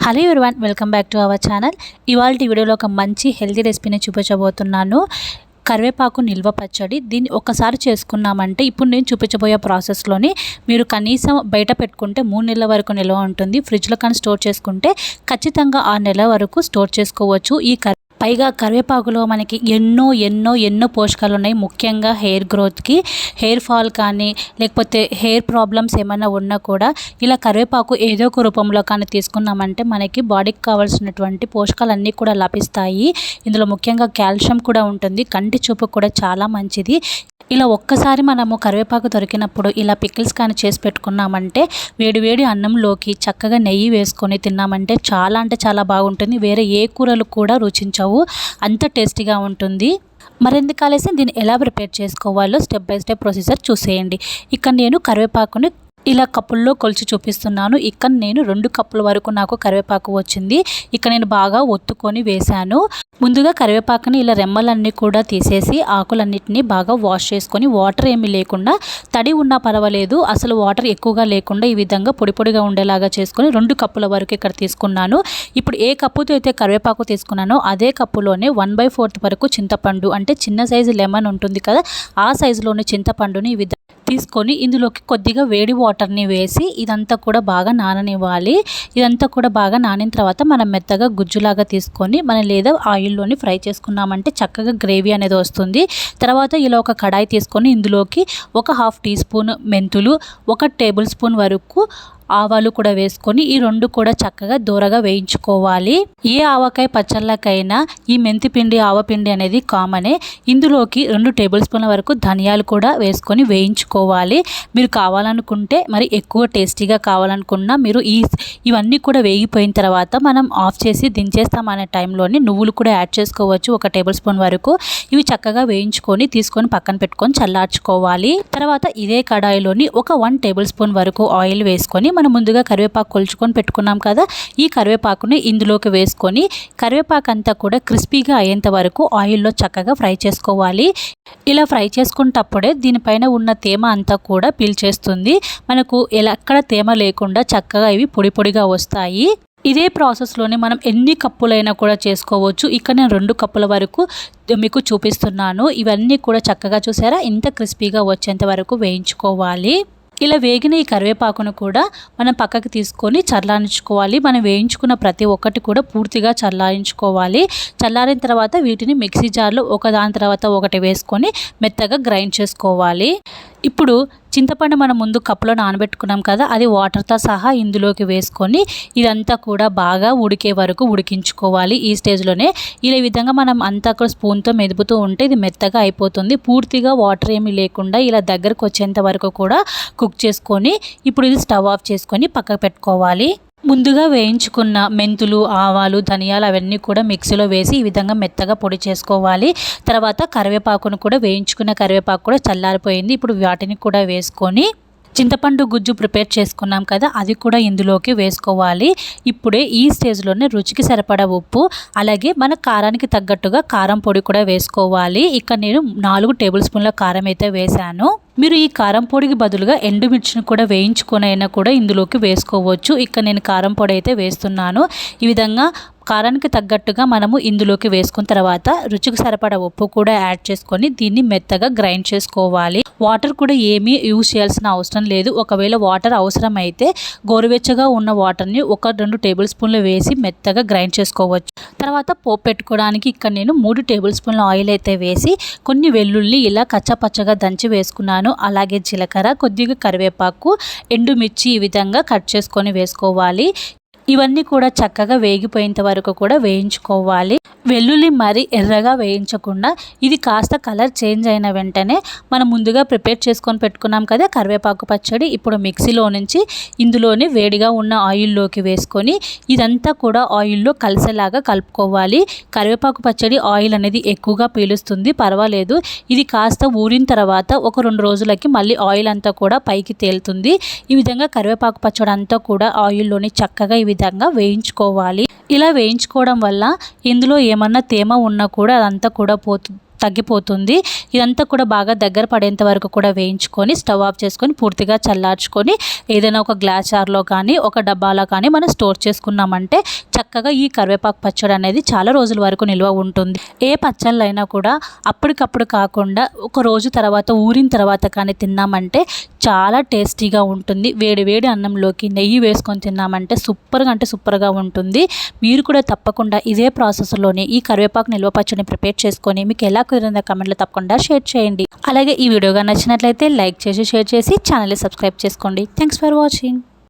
Hello everyone, welcome back to our channel. ఇవాల్టి వీడియోలో ఒక మంచి హెల్తీ రెసిపీని చూపించబోతున్నాను. కరివేపాకు నిల్వ పచ్చడి. దీన్ని ఒక్కసారి చేసుకున్నామంటే ఇప్పుడు నేను చూపించబోయే ప్రాసెస్లోని మీరు కనీసం బయట పెట్టుకుంటే 3 నెలల వరకు నిల్వ ఉంటుంది. ఫ్రిడ్జ్లో కానీ స్టోర్ చేసుకుంటే ఖచ్చితంగా 6 నెలల వరకు స్టోర్ చేసుకోవచ్చు. పైగా కరివేపాకులో మనకి ఎన్నో పోషకాలు ఉన్నాయి. ముఖ్యంగా హెయిర్ గ్రోత్కి, హెయిర్ ఫాల్ కానీ లేకపోతే హెయిర్ ప్రాబ్లమ్స్ ఏమైనా ఉన్నా కూడా ఇలా కరివేపాకు ఏదో ఒక రూపంలో కానీ తీసుకున్నామంటే మనకి బాడీకి కావాల్సినటువంటి పోషకాలన్నీ కూడా లభిస్తాయి. ఇందులో ముఖ్యంగా కాల్షియం కూడా ఉంటుంది. కంటి చూపు కూడా చాలా మంచిది. ఇలా ఒక్కసారి మనము కరివేపాకు దొరికినప్పుడు ఇలా పికిల్స్ కానీ చేసి పెట్టుకున్నామంటే వేడి అన్నంలోకి చక్కగా నెయ్యి వేసుకొని తిన్నామంటే చాలా అంటే చాలా బాగుంటుంది. వేరే ఏ కూరలు కూడా రుచించవు, అంత టేస్టీగా ఉంటుంది. మరెందుకు ఆలస్యం, దీన్ని ఎలా ప్రిపేర్ చేసుకోవాలో స్టెప్ బై స్టెప్ ప్రొసీజర్ చూసేయండి. ఇక్కడ నేను కరివేపాకుని ఇలా కప్పుల్లో కొలిచి చూపిస్తున్నాను. ఇక్కడ నేను 2 కప్పుల వరకు నాకు కరివేపాకు వచ్చింది. ఇక్కడ నేను బాగా ఒత్తుకొని వేశాను. ముందుగా కరివేపాకుని ఇలా రెమ్మలన్నీ కూడా తీసేసి ఆకులన్నిటినీ బాగా వాష్ చేసుకొని వాటర్ ఏమీ లేకుండా, తడి ఉన్నా పర్వాలేదు, అసలు వాటర్ ఎక్కువగా లేకుండా ఈ విధంగా పొడిగా ఉండేలాగా చేసుకొని 2 కప్పుల వరకు ఇక్కడ తీసుకున్నాను. ఇప్పుడు ఏ కప్పుతో అయితే కరివేపాకు తీసుకున్నానో అదే కప్పులోనే 1/4 వరకు చింతపండు, అంటే చిన్న సైజు లెమన్ ఉంటుంది కదా, ఆ సైజులోని చింతపండుని ఈ విధంగా తీసుకొని ఇందులోకి కొద్దిగా వేడి వాటర్ని వేసి ఇదంతా కూడా బాగా నాననివ్వాలి. ఇదంతా కూడా బాగా నానిన తర్వాత మనం మెత్తగా గుజ్జులాగా తీసుకొని లేదా ఆయిల్లోని ఫ్రై చేసుకున్నామంటే చక్కగా గ్రేవీ అనేది వస్తుంది. తర్వాత ఇలా ఒక కడాయి తీసుకొని ఇందులోకి ఒక 1/2 టీ స్పూన్ మెంతులు, 1 టేబుల్ స్పూన్ వరకు ఆవాలు కూడా వేసుకొని ఈ 2 కూడా చక్కగా దూరగా వేయించుకోవాలి. ఏ ఆవకాయ పచ్చళ్ళకైనా ఈ మెంతి పిండి, ఆవపిండి అనేది కామనే. ఇందులోకి 2 టేబుల్ స్పూన్ల వరకు ధనియాలు కూడా వేసుకొని వేయించుకోవాలి. మీరు కావాలనుకుంటే, మరి ఎక్కువ టేస్టీగా కావాలనుకున్నా మీరు ఇవన్నీ కూడా వేగిపోయిన తర్వాత మనం ఆఫ్ చేసి దించేస్తామనే టైంలోని నువ్వులు కూడా యాడ్ చేసుకోవచ్చు, 1 టేబుల్ స్పూన్ వరకు. ఇవి చక్కగా వేయించుకొని తీసుకొని పక్కన పెట్టుకొని చల్లార్చుకోవాలి. తర్వాత ఇదే కడాయిలోని ఒక 1 టేబుల్ స్పూన్ వరకు ఆయిల్ వేసుకొని మనం ముందుగా కరివేపాకు కొలుచుకొని పెట్టుకున్నాం కదా, ఈ కరివేపాకుని ఇందులోకి వేసుకొని కరివేపాకు అంతా కూడా క్రిస్పీగా అయ్యేంత వరకు ఆయిల్లో చక్కగా ఫ్రై చేసుకోవాలి. ఇలా ఫ్రై చేసుకునేటప్పుడే దీనిపైన ఉన్న తేమ అంతా కూడా పీల్చేస్తుంది. మనకు ఎక్కడ తేమ లేకుండా చక్కగా ఇవి పొడిగా వస్తాయి. ఇదే ప్రాసెస్లోనే మనం ఎన్ని కప్పులైనా కూడా చేసుకోవచ్చు. ఇక్కడ నేను 2 కప్పుల వరకు మీకు చూపిస్తున్నాను. ఇవన్నీ కూడా చక్కగా చూసారా, ఇంత క్రిస్పీగా వచ్చేంత వరకు వేయించుకోవాలి. ఇలా వేగిన ఈ కరివేపాకును కూడా మనం పక్కకి తీసుకొని చల్లారించుకోవాలి. మనం వేయించుకున్న ప్రతి ఒక్కటి కూడా పూర్తిగా చల్లారించుకోవాలి. చల్లారిన తర్వాత వీటిని మిక్సీ జార్లో ఒకదాని తర్వాత ఒకటి వేసుకొని మెత్తగా గ్రైండ్ చేసుకోవాలి. ఇప్పుడు చింతపండు మనం ముందు కప్పులో నానబెట్టుకున్నాం కదా, అది వాటర్తో సహా ఇందులోకి వేసుకొని ఇదంతా కూడా బాగా ఉడికే వరకు ఉడికించుకోవాలి. ఈ స్టేజ్లోనే ఇలా ఈ విధంగా మనం అంతా కూడా స్పూన్తో మెదుపుతూ ఉంటే ఇది మెత్తగా అయిపోతుంది. పూర్తిగా వాటర్ ఏమీ లేకుండా ఇలా దగ్గరకు వచ్చేంత వరకు కూడా కుక్ చేసుకొని ఇప్పుడు ఇది స్టవ్ ఆఫ్ చేసుకొని పక్కకు పెట్టుకోవాలి. ముందుగా వేయించుకున్న మెంతులు, ఆవాలు, ధనియాలు అవన్నీ కూడా మిక్సీలో వేసి ఈ విధంగా మెత్తగా పొడి చేసుకోవాలి. తర్వాత కరివేపాకును కూడా వేయించుకున్న కరివేపాకు కూడా చల్లారిపోయింది. ఇప్పుడు వాటిని కూడా వేసుకొని చింతపండు గుజ్జు ప్రిపేర్ చేసుకున్నాం కదా, అది కూడా ఇందులోకి వేసుకోవాలి. ఇప్పుడే ఈ స్టేజ్లోనే రుచికి సరిపడా ఉప్పు, అలాగే మన కారానికి తగ్గట్టుగా కారం పొడి కూడా వేసుకోవాలి. ఇక్కడ నేను 4 టేబుల్ స్పూన్ల కారం అయితే వేశాను. మీరు ఈ కారం పొడికి బదులుగా ఎండుమిర్చిని కూడా వేయించుకొని అయినా కూడా ఇందులోకి వేసుకోవచ్చు. ఇక్కడ నేను కారం పొడి అయితే వేస్తున్నాను. ఈ విధంగా కారానికి తగ్గట్టుగా మనము ఇందులోకి వేసుకున్న తర్వాత రుచికి సరిపడా ఉప్పు కూడా యాడ్ చేసుకొని దీన్ని మెత్తగా గ్రైండ్ చేసుకోవాలి. వాటర్ కూడా ఏమీ యూజ్ చేయాల్సిన అవసరం లేదు. ఒకవేళ వాటర్ అవసరం అయితే గోరువెచ్చగా ఉన్న వాటర్ని 1-2 టేబుల్ స్పూన్లు వేసి మెత్తగా గ్రైండ్ చేసుకోవచ్చు. తర్వాత పోపు పెట్టుకోవడానికి ఇక్కడ నేను 3 టేబుల్ స్పూన్ల ఆయిల్ అయితే వేసి కొన్ని వెల్లుల్లి ఇలా కచ్చపచ్చగా దంచి వేసుకున్నాను. అలాగే జీలకర్ర, కొద్దిగా కరివేపాకు, ఎండుమిర్చి ఈ విధంగా కట్ చేసుకొని వేసుకోవాలి. ఇవన్నీ కూడా చక్కగా వేగిపోయేంత వరకు కూడా వేయించుకోవాలి. వెల్లుల్లి మరి ఎర్రగా వేయించకుండా ఇది కాస్త కలర్ చేంజ్ అయిన వెంటనే మనం ముందుగా ప్రిపేర్ చేసుకొని పెట్టుకున్నాం కదా కరివేపాకు పచ్చడి, ఇప్పుడు మిక్సీలో నుంచి ఇందులోని వేడిగా ఉన్న ఆయిల్లోకి వేసుకొని ఇదంతా కూడా ఆయిల్లో కలిసేలాగా కలుపుకోవాలి. కరివేపాకు పచ్చడి ఆయిల్ అనేది ఎక్కువగా పీలుస్తుంది, పర్వాలేదు. ఇది కాస్త ఊరిన తర్వాత ఒక 2 రోజులకి మళ్ళీ ఆయిల్ అంతా కూడా పైకి తేలుతుంది. ఈ విధంగా కరివేపాకు పచ్చడి అంతా కూడా ఆయిల్లోని చక్కగా ఈ విధంగా వేయించుకోవాలి. ఇలా వేయించుకోవడం వల్ల ఇందులో ఏమన్నా తేమ ఉన్నా కూడా అదంతా కూడా తగ్గిపోతుంది. ఇదంతా కూడా బాగా దగ్గర పడేంత వరకు కూడా వేయించుకొని స్టవ్ ఆఫ్ చేసుకొని పూర్తిగా చల్లార్చుకొని ఏదైనా ఒక గ్లాస్ జార్లో కానీ ఒక డబ్బాలో కానీ మనం స్టోర్ చేసుకున్నామంటే చక్కగా ఈ కరివేపాకు పచ్చడి అనేది చాలా రోజుల వరకు నిల్వ ఉంటుంది. ఏ పచ్చళ్ళైనా కూడా అప్పటికప్పుడు కాకుండా ఒక రోజు తర్వాత ఊరిన తర్వాత కానీ తిన్నామంటే చాలా టేస్టీగా ఉంటుంది. వేడి వేడి అన్నంలోకి నెయ్యి వేసుకొని తిన్నామంటే సూపర్గా ఉంటుంది. మీరు కూడా తప్పకుండా ఇదే ప్రాసెస్లోనే ఈ కరివేపాకు నిల్వ పచ్చడిని ప్రిపేర్ చేసుకొని మీకు ఎలా కుదిరిందో కమెంట్లో తప్పకుండా షేర్ చేయండి. అలాగే ఈ వీడియోగా నచ్చినట్లయితే లైక్ చేసి షేర్ చేసి ఛానల్ని సబ్స్క్రైబ్ చేసుకోండి. Thanks for watching.